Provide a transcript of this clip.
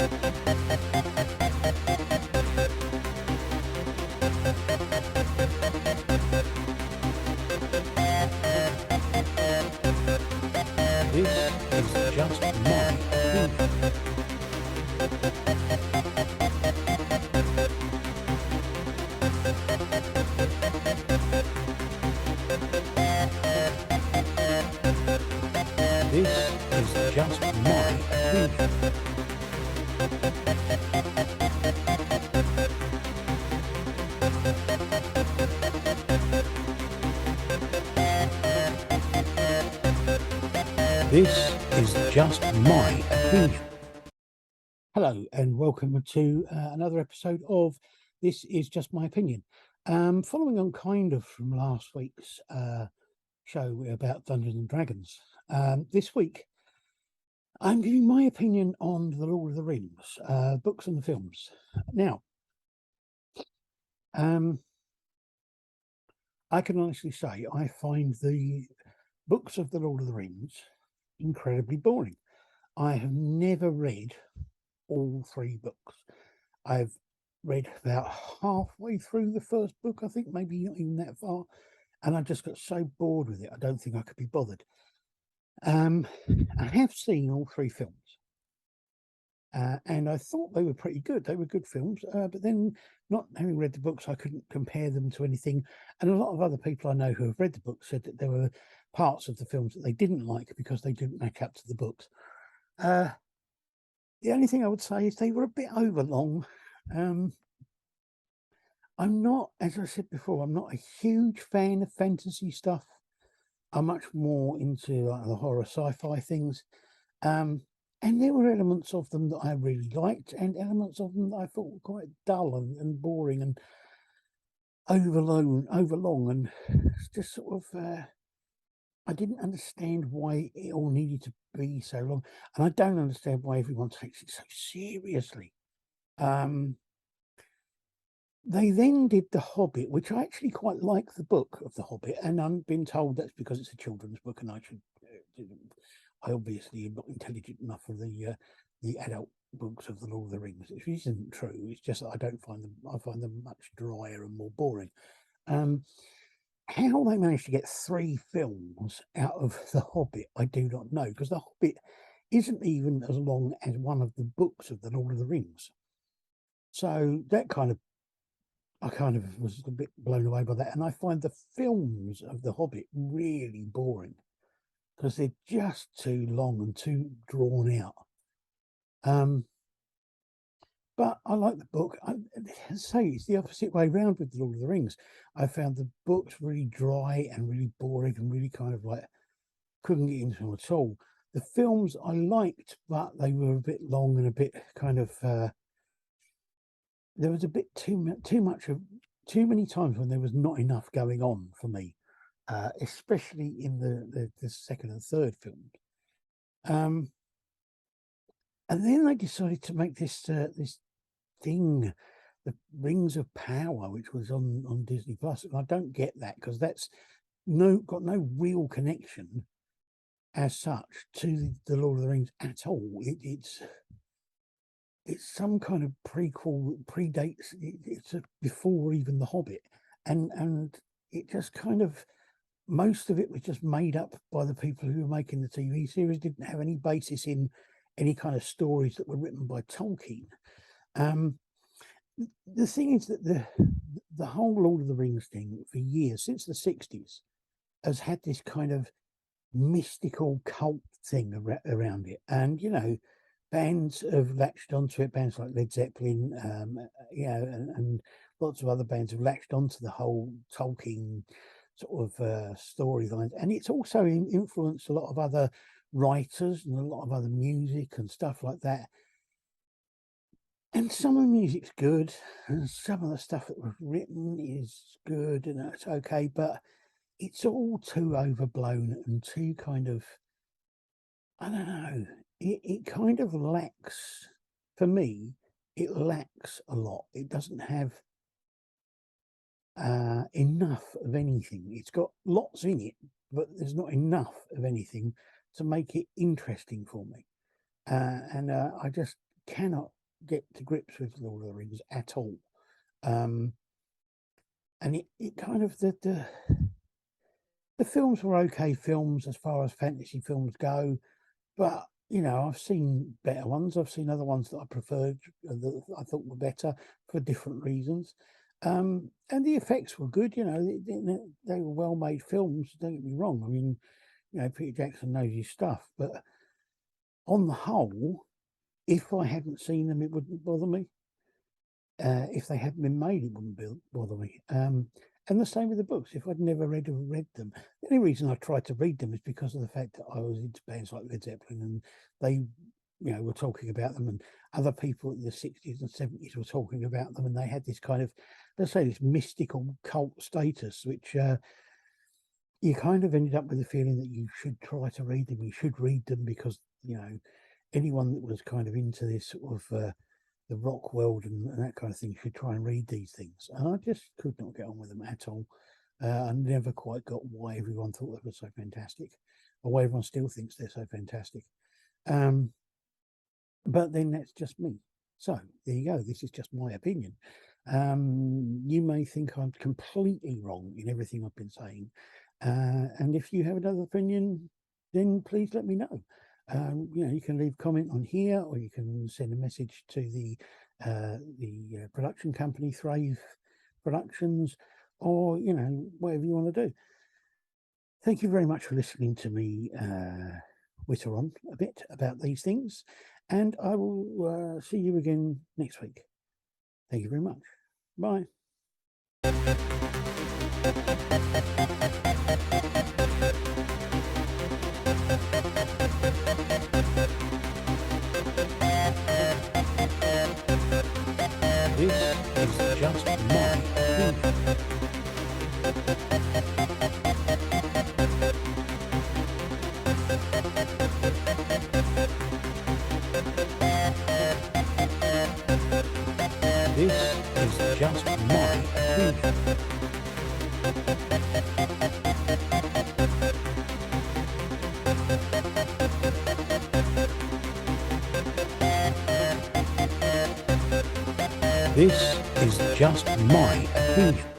This is just my opinion. This is just my opinion. This is just my opinion. Hello and welcome to another episode of This Is Just My Opinion. Following on kind of from last week's show about Dungeons and Dragons, this week I'm giving my opinion on The Lord of the Rings, books and the films. Now, I can honestly say I find the books of The Lord of the Rings incredibly boring. I have never read all three books. I've read about halfway through the first book, I think, maybe not even that far, and I just got so bored with it, I don't think I could be bothered. I have seen all three films, and I thought they were pretty good. They were good films, but then not having read the books, I couldn't compare them to anything. And a lot of other people I know who have read the books said that there were parts of the films that they didn't like because they didn't match up to the books. The only thing I would say is they were a bit overlong. I'm not, as I said before, I'm not a huge fan of fantasy stuff. I'm much more into the horror sci-fi things. And there were elements of them that I really liked and elements of them that I thought were quite dull and boring and overlong. And it's just sort of, I didn't understand why it all needed to be so long. And I don't understand why everyone takes it so seriously. They then did The Hobbit, which I actually quite like the book of The Hobbit, and I'm being told that's because it's a children's book, and I should. I obviously am not intelligent enough for the adult books of the Lord of the Rings, which isn't true. It's just that I don't find them. I find them much drier and more boring. How they managed to get three films out of The Hobbit, I do not know, because The Hobbit isn't even as long as one of the books of the Lord of the Rings. So that I kind of was a bit blown away by that. And I find the films of The Hobbit really boring because they're just too long and too drawn out. But I like the book. I say it's the opposite way around with The Lord of the Rings. I found the books really dry and really boring and really kind of like couldn't get into them at all. The films I liked, but they were a bit long and a bit kind of there was a bit too many times when there was not enough going on for me, especially in the second and third film. And then they decided to make this this thing, the Rings of Power, which was on Disney Plus. And I don't get that because that's got no real connection as such to the Lord of the Rings at all. It's some kind of prequel, predates. It's before even The Hobbit, and it just kind of most of it was just made up by the people who were making the TV series. Didn't have any basis in any kind of stories that were written by Tolkien. The thing is that the whole Lord of the Rings thing for years since the 60s has had this kind of mystical cult thing around it, and bands have latched onto it. Bands like Led Zeppelin, and lots of other bands have latched onto the whole Tolkien sort of storylines, and it's also influenced a lot of other writers and a lot of other music and stuff like that. And some of the music's good, and some of the stuff that was written is good, and that's okay, but it's all too overblown and too kind of, I don't know, it kind of lacks, for me, it lacks a lot. It doesn't have enough of anything. It's got lots in it, but there's not enough of anything to make it interesting for me. And I just cannot get to grips with Lord of the Rings at all. And it kind of the films were okay films as far as fantasy films go, but you know, I've seen better ones. I've seen other ones that I preferred, that I thought were better for different reasons. And the effects were good. You know, they were well-made films. Don't get me wrong. I mean, you know, Peter Jackson knows his stuff, but on the whole, if I hadn't seen them, it wouldn't bother me. If they hadn't been made, it wouldn't bother me. And the same with the books. If I'd never read them, the only reason I tried to read them is because of the fact that I was into bands like Led Zeppelin, and they, you know, were talking about them, and other people in the 60s and 70s were talking about them, and they had this kind of, let's say, this mystical cult status, which you kind of ended up with the feeling that you should try to read them. You should read them because, you know, anyone that was kind of into this sort of the rock world and that kind of thing should try and read these things. And I just could not get on with them at all. I never quite got why everyone thought they were so fantastic, or why everyone still thinks they're so fantastic. But then that's just me. So there you go. This is just my opinion. You may think I'm completely wrong in everything I've been saying. And if you have another opinion, then please let me know. You know, you can leave a comment on here, or you can send a message to the production company, Thrave Productions, or, you know, whatever you want to do. Thank you very much for listening to me witter on a bit about these things, and I will see you again next week. Thank you very much. Bye. This is just my opinion. This is just my opinion. This is just my opinion.